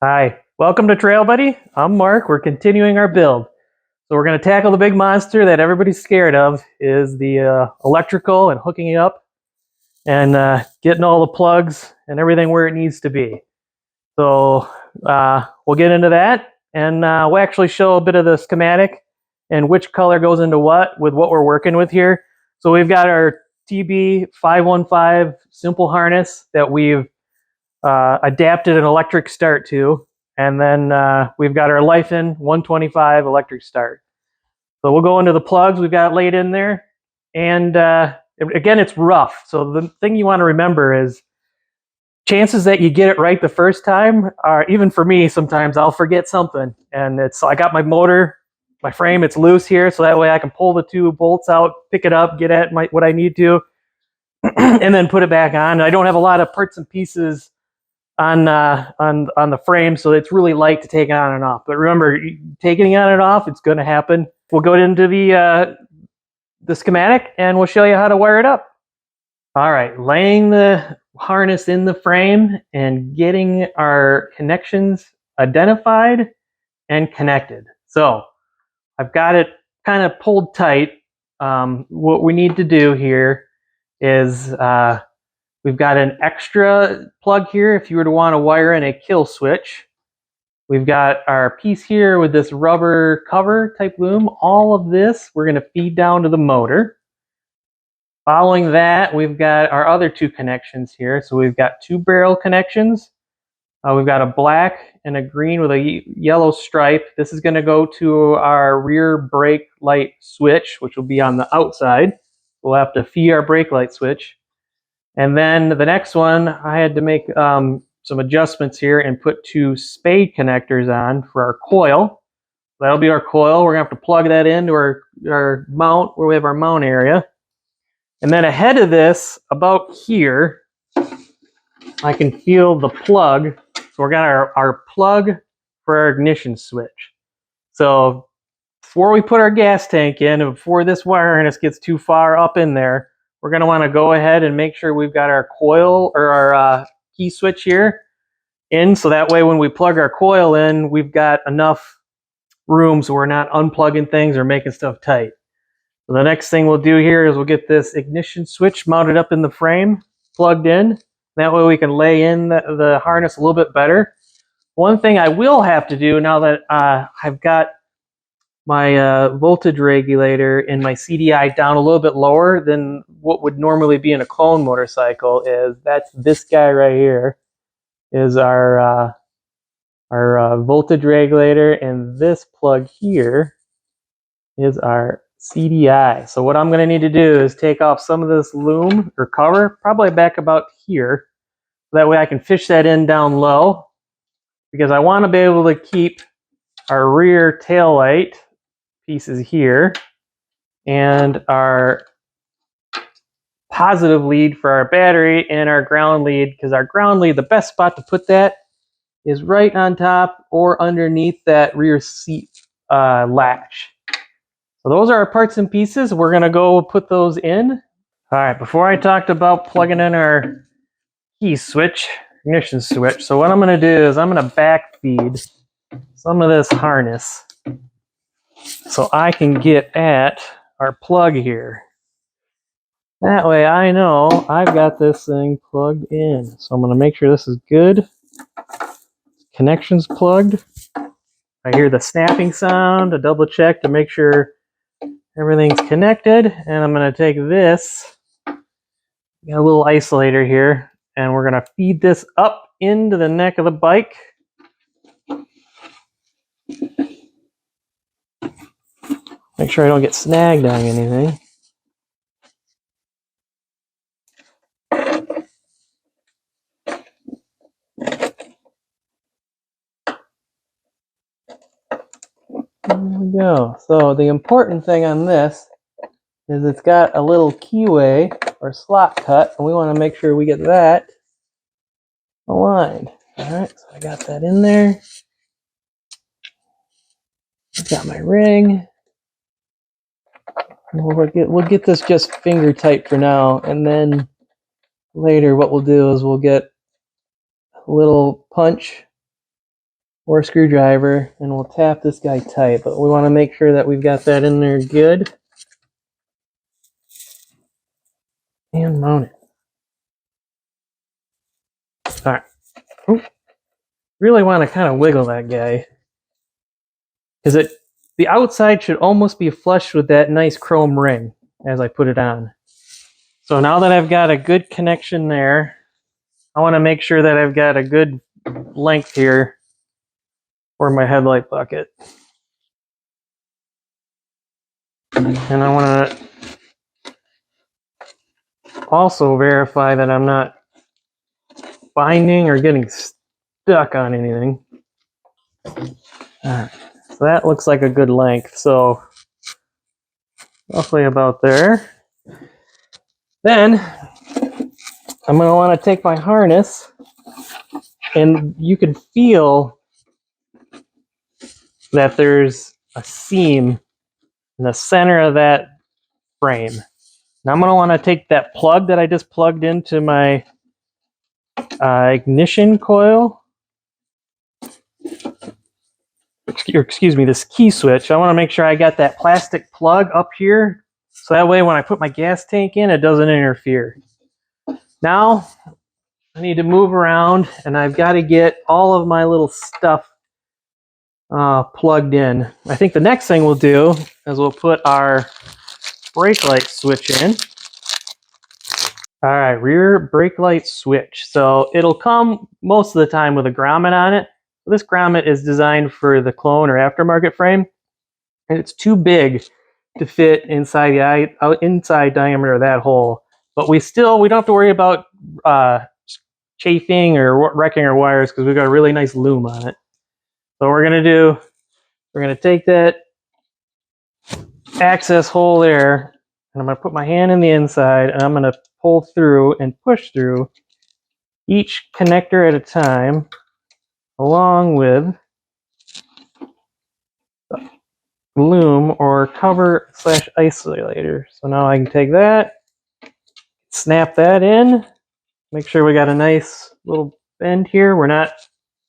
Hi, welcome to Trail Buddy. I'm Mark. We're continuing our build. So we're going to tackle the big monster that everybody's scared of, is the electrical and hooking it up and getting all the plugs and everything where it needs to be. So we'll get into that, and we'll actually show a bit of the schematic and which color goes into what with what we're working with here. So we've got our TB515 simple harness that we've adapted an electric start to, and then we've got our Lifen 125 electric start. So we'll go into the plugs we've got laid in there, and again, it's rough. So the thing you want to remember is chances that you get it right the first time are, even for me, sometimes I'll forget something, and I got my motor, my frame, it's loose here, so that way I can pull the two bolts out, pick it up, get at what I need to, and then put it back on. I don't have a lot of parts and pieces on the frame, so it's really light to take it on and off. But remember, taking it on and off, it's going to happen. We'll go into the schematic, and we'll show you how to wire it up. All right, laying the harness in the frame and getting our connections identified and connected. So I've got it kind of pulled tight. What we need to do here is we've got an extra plug here if you were to want to wire in a kill switch. We've got our piece here with this rubber cover type loom. All of this we're going to feed down to the motor. Following that, we've got our other two connections here. So we've got two barrel connections. We've got a black and a green with a yellow stripe. This is going to go to our rear brake light switch, which will be on the outside. We'll have to feed our brake light switch. And then the next one, I had to make some adjustments here and put two spade connectors on for our coil. That'll be our coil. We're going to have to plug that into our mount, where we have our mount area. And then ahead of this, about here, I can feel the plug. So we're got our plug for our ignition switch. So before we put our gas tank in, and before this wire harness gets too far up in there, we're going to want to go ahead and make sure we've got our coil or our key switch here in, so that way when we plug our coil in, we've got enough room so we're not unplugging things or making stuff tight. So the next thing we'll do here is we'll get this ignition switch mounted up in the frame, plugged in. That way we can lay in the harness a little bit better. One thing I will have to do now that I've got my voltage regulator in my CDI down a little bit lower than what would normally be in a clone motorcycle, is that's this guy right here is our voltage regulator, and this plug here is our CDI. So what I'm going to need to do is take off some of this loom or cover, probably back about here. That way I can fish that in down low, because I want to be able to keep our rear tail light pieces here and our positive lead for our battery and our ground lead, because our ground lead, the best spot to put that is right on top or underneath that rear seat latch. So those are our parts and pieces. We're going to go put those in. All right, before I talked about plugging in our key switch, ignition switch, so what I'm going to do is I'm going to back feed some of this harness so I can get at our plug here. That way I know I've got this thing plugged in. So I'm going to make sure this is good. Connections plugged. I hear the snapping sound to double check to make sure everything's connected. And I'm going to take this, got a little isolator here, and we're going to feed this up into the neck of the bike. Make sure I don't get snagged on anything. There we go. So the important thing on this is it's got a little keyway or slot cut, and we want to make sure we get that aligned. All right, so I got that in there. I've got my ring. We'll get this just finger tight for now, and then later what we'll do is we'll get a little punch or screwdriver, and we'll tap this guy tight, but we want to make sure that we've got that in there good. And mount it. All right. Ooh. Really want to kind of wiggle that guy, because the outside should almost be flush with that nice chrome ring as I put it on. So now that I've got a good connection there, I want to make sure that I've got a good length here for my headlight bucket. And I want to also verify that I'm not binding or getting stuck on anything. Alright, so that looks like a good length. So roughly about there. Then I'm going to want to take my harness, and you can feel that there's a seam in the center of that frame. Now I'm going to want to take that plug that I just plugged into my ignition coil, excuse me, this key switch. I want to make sure I got that plastic plug up here, so that way when I put my gas tank in, it doesn't interfere. Now I need to move around, and I've got to get all of my little stuff plugged in. I think the next thing we'll do is we'll put our brake light switch in. All right, rear brake light switch. So it'll come most of the time with a grommet on it. This grommet is designed for the clone or aftermarket frame, and it's too big to fit inside the inside diameter of that hole. But we don't have to worry about chafing or wrecking our wires, because we've got a really nice loom on it. So what we're gonna take that access hole there, and I'm gonna put my hand in the inside, and I'm gonna pull through and push through each connector at a time, along with the loom or cover / isolator. So now I can take that, snap that in, make sure we got a nice little bend here. We're not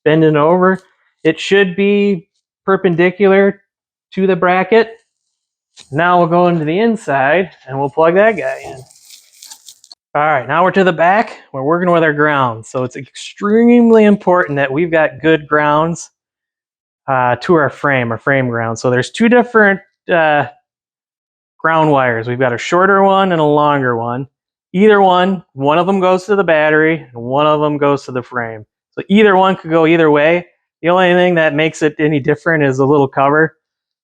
bending over. It should be perpendicular to the bracket. Now we'll go into the inside and we'll plug that guy in. All right, now we're to the back. We're working with our grounds. So it's extremely important that we've got good grounds to our frame ground. So there's two different ground wires. We've got a shorter one and a longer one. Either one of them goes to the battery and one of them goes to the frame. So either one could go either way. The only thing that makes it any different is a little cover.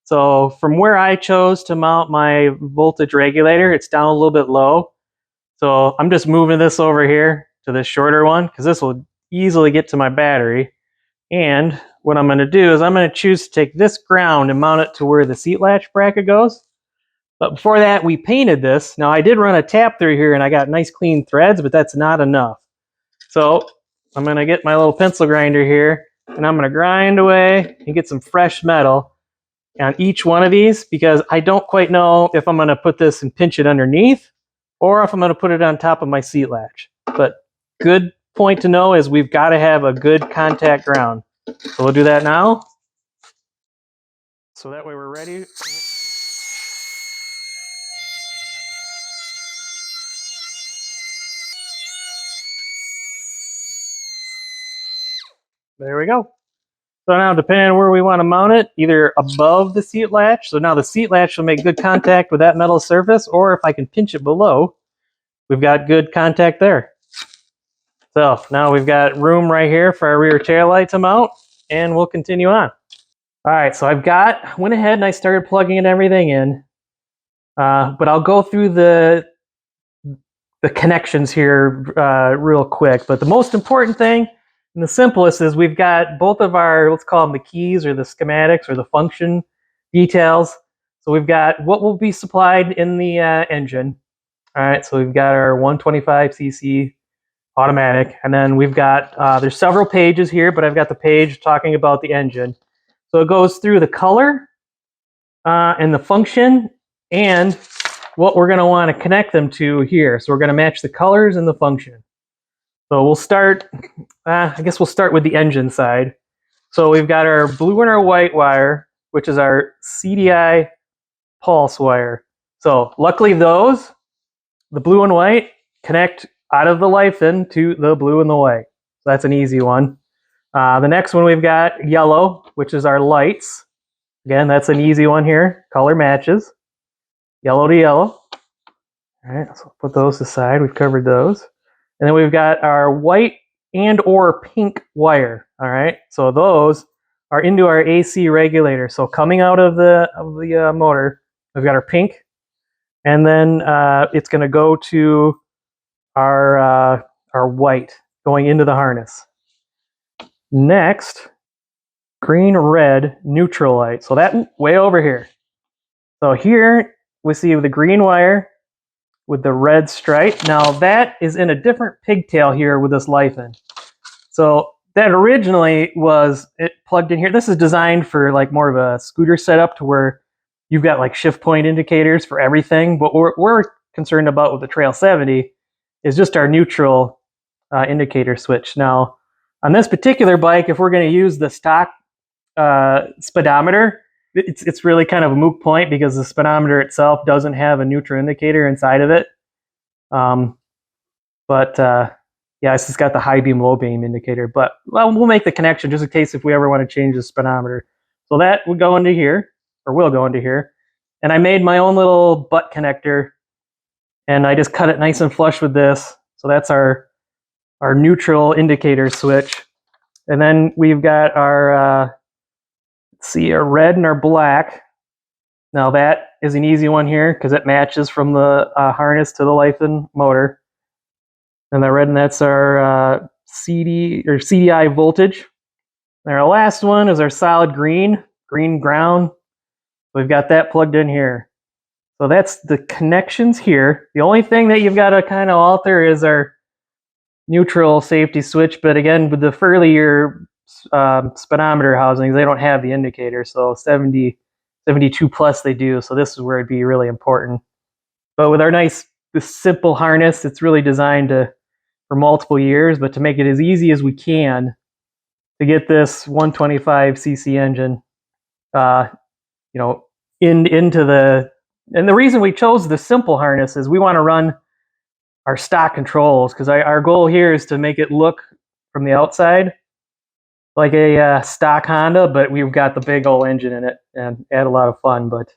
So from where I chose to mount my voltage regulator, it's down a little bit low. So I'm just moving this over here to the shorter one, because this will easily get to my battery. And what I'm going to do is I'm going to choose to take this ground and mount it to where the seat latch bracket goes. But before that, we painted this. Now I did run a tap through here and I got nice clean threads, but that's not enough. So I'm going to get my little pencil grinder here, and I'm going to grind away and get some fresh metal on each one of these, because I don't quite know if I'm going to put this and pinch it underneath, or if I'm going to put it on top of my seat latch. But good point to know is we've got to have a good contact ground. So we'll do that now. So that way we're ready. There we go. So now, depending on where we want to mount it, either above the seat latch. So now the seat latch will make good contact with that metal surface, or if I can pinch it below, we've got good contact there. So now we've got room right here for our rear tail light to mount, and we'll continue on. All right, so went ahead and I started plugging everything in, but I'll go through the connections here real quick. But the most important thing and the simplest is we've got both of our, let's call them the keys or the schematics or the function details. So we've got what will be supplied in the engine. All right, so we've got our 125cc automatic, and then we've got, there's several pages here, but I've got the page talking about the engine. So it goes through the color and the function and what we're going to want to connect them to here. So we're going to match the colors and the function. So we'll start, I guess we'll start with the engine side. So we've got our blue and our white wire, which is our CDI pulse wire. So luckily those, the blue and white, connect out of the life in to the blue and the white. So that's an easy one. The next one we've got yellow, which is our lights. Again, that's an easy one here. Color matches. Yellow to yellow. All right, so put those aside. We've covered those. And then we've got our white and or pink wire. All right, so those are into our AC regulator. So coming out of the motor, we've got our pink, and then it's going to go to our white going into the harness. Next, green, red, neutral light. So that way over here. So here we see the green wire with the red stripe. Now that is in a different pigtail here with this life in. So that originally was it plugged in here. This is designed for like more of a scooter setup to where you've got like shift point indicators for everything. But what we're concerned about with the Trail 70 is just our neutral indicator switch. Now on this particular bike, if we're going to use the stock speedometer, it's really kind of a moot point because the speedometer itself doesn't have a neutral indicator inside of it. Yeah, it's just got the high beam, low beam indicator. But well, we'll make the connection just in case if we ever want to change the speedometer. So that would go into here, or will go into here. And I made my own little butt connector, and I just cut it nice and flush with this. So that's our neutral indicator switch. And then we've got our let's see, our red and our black. Now that is an easy one here because it matches from the harness to the life and motor. And the red, and that's our CDI voltage. And our last one is our solid green ground. We've got that plugged in here. So that's the connections here. The only thing that you've got to kind of alter is our neutral safety switch. But again, with the earlier speedometer housings, they don't have the indicator. So 70, 72 plus they do. So this is where it'd be really important. But with our this simple harness, it's really designed for multiple years, but to make it as easy as we can to get this 125cc engine, into the. And the reason we chose the simple harness is we want to run our stock controls because our goal here is to make it look from the outside like a stock Honda, but we've got the big old engine in it and add a lot of fun. But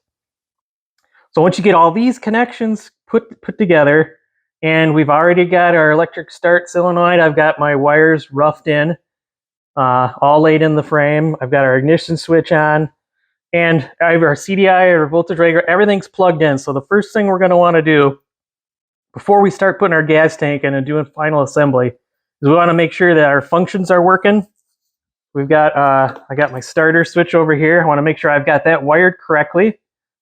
so once you get all these connections put together, and we've already got our electric start solenoid, I've got my wires roughed in, all laid in the frame. I've got our ignition switch on, and I have our CDI or voltage regulator. Everything's plugged in. So the first thing we're going to want to do before we start putting our gas tank in and doing final assembly is we want to make sure that our functions are working. We've got I got my starter switch over here. I want to make sure I've got that wired correctly.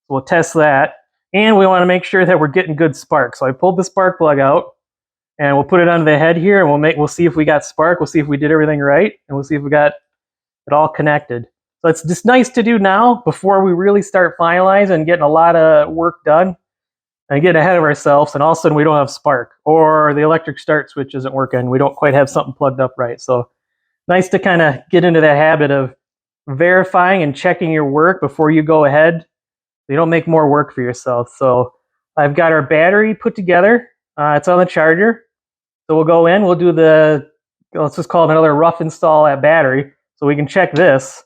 We'll test that. And we want to make sure that we're getting good spark. So I pulled the spark plug out, and we'll put it under the head here, and we'll see if we got spark. We'll see if we did everything right, and we'll see if we got it all connected. So it's just nice to do now before we really start finalizing and getting a lot of work done and getting ahead of ourselves, and all of a sudden we don't have spark or the electric start switch isn't working. We don't quite have something plugged up right. So nice to kind of get into that habit of verifying and checking your work before you go ahead. You don't make more work for yourself. So I've got our battery put together. It's on the charger. So we'll go in, we'll do let's just call it another rough install at battery. So we can check this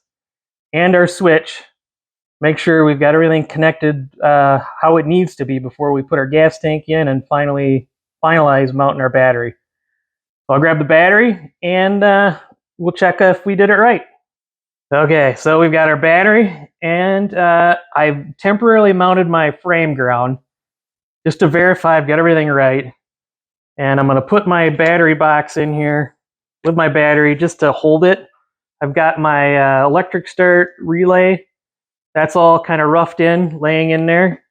and our switch, make sure we've got everything connected how it needs to be before we put our gas tank in and finalize mounting our battery. So I'll grab the battery and we'll check if we did it right. Okay, so we've got our battery, and I've temporarily mounted my frame ground just to verify I've got everything right. And I'm going to put my battery box in here with my battery just to hold it. I've got my electric start relay. That's all kind of roughed in, laying in there.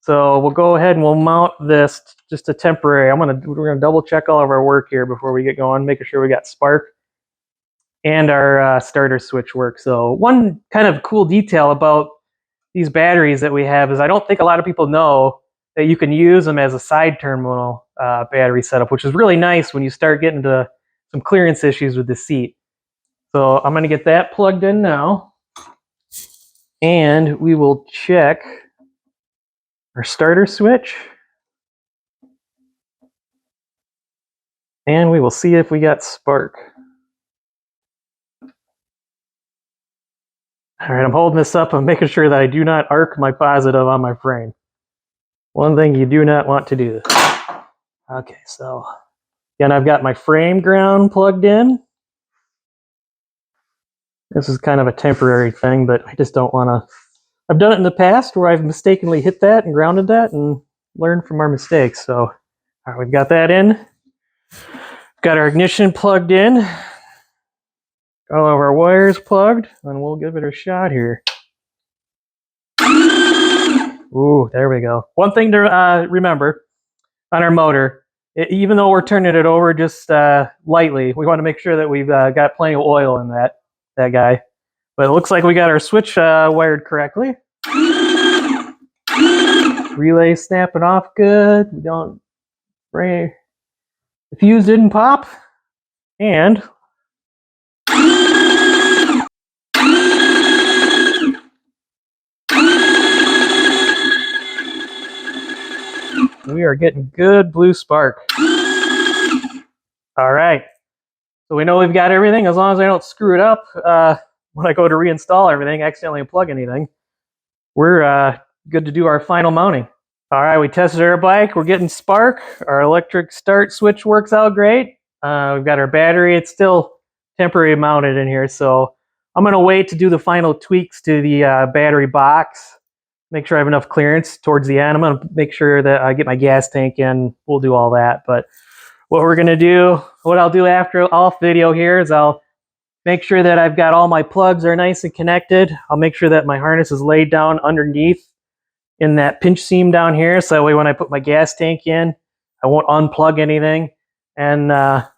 So we'll go ahead and we'll mount this just a temporary. We're going to double check all of our work here before we get going, making sure we got spark and our starter switch work. So one kind of cool detail about these batteries that we have is I don't think a lot of people know that you can use them as a side terminal battery setup, which is really nice when you start getting into some clearance issues with the seat. So I'm going to get that plugged in now. And we will check our starter switch. And we will see if we got spark. All right, I'm holding this up. I'm making sure that I do not arc my positive on my frame. One thing you do not want to do. Okay, so again, I've got my frame ground plugged in. This is kind of a temporary thing, but I just don't want to. I've done it in the past where I've mistakenly hit that and grounded that and learned from our mistakes. So, all right, we've got that in. Got our ignition plugged in. Got all of our wires plugged, and we'll give it a shot here. Ooh, there we go. One thing to remember on our motor, even though we're turning it over just lightly, we want to make sure that we've got plenty of oil in that guy. But it looks like we got our switch wired correctly. Relay snapping off good. We don't the fuse didn't pop. And we are getting good blue spark. All right. So we know we've got everything. As long as I don't screw it up when I go to reinstall everything, accidentally unplug anything, we're good to do our final mounting. All right, we tested our bike. We're getting spark. Our electric start switch works out great. We've got our battery. It's still temporary mounted in here, so I'm going to wait to do the final tweaks to the battery box. Make sure I have enough clearance towards the end. I'm going to make sure that I get my gas tank in. We'll do all that. But what we're going to do, what I'll do after off video here is I'll make sure that I've got all my plugs are nice and connected. I'll make sure that my harness is laid down underneath in that pinch seam down here, so that way when I put my gas tank in, I won't unplug anything, and that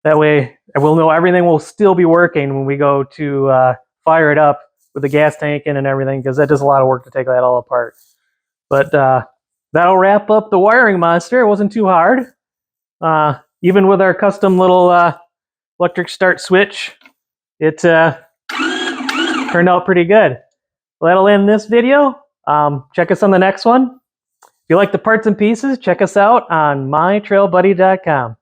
way I will know everything will still be working when we go to fire it up with the gas tank in and everything, because that does a lot of work to take that all apart. But that'll wrap up the wiring monster. It wasn't too hard. Even with our custom little electric start switch, it turned out pretty good. Well, that'll end this video. Check us on the next one. If you like the parts and pieces, check us out on mytrailbuddy.com.